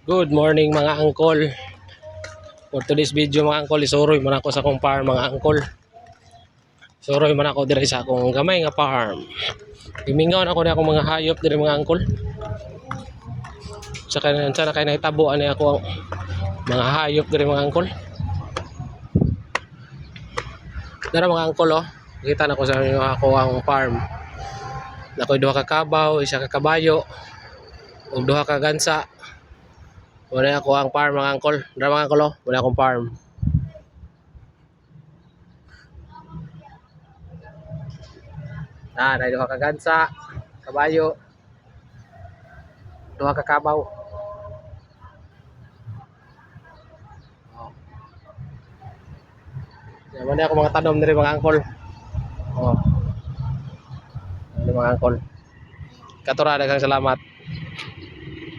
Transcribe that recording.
Good morning mga angkol. For today's video mga angkol, isuroy man ako sa akong farm mga angkol. Isuroy man ako diri sa akong gamay nga farm. Gimingaw ako na akong mga hayop diri mga angkol. Sa kanan sana kay nahitabo ani ako mga hayop diri mga angkol. Dara mga angkol oh. Kita na ko sa inyo ako ang farm. Nakoy duha ka kabaw, isa ka kabayo, ug duha ka gansa. Wala ako ang farm mga angkol. Dara mga angkol oh, wala akong farm. Dahil duha ka gansa, kabayo, duha ka kabaw. Oh. Wala ako mga tanom diri mga angkol. Oh. Ano mga angkol. Katura daghang salamat.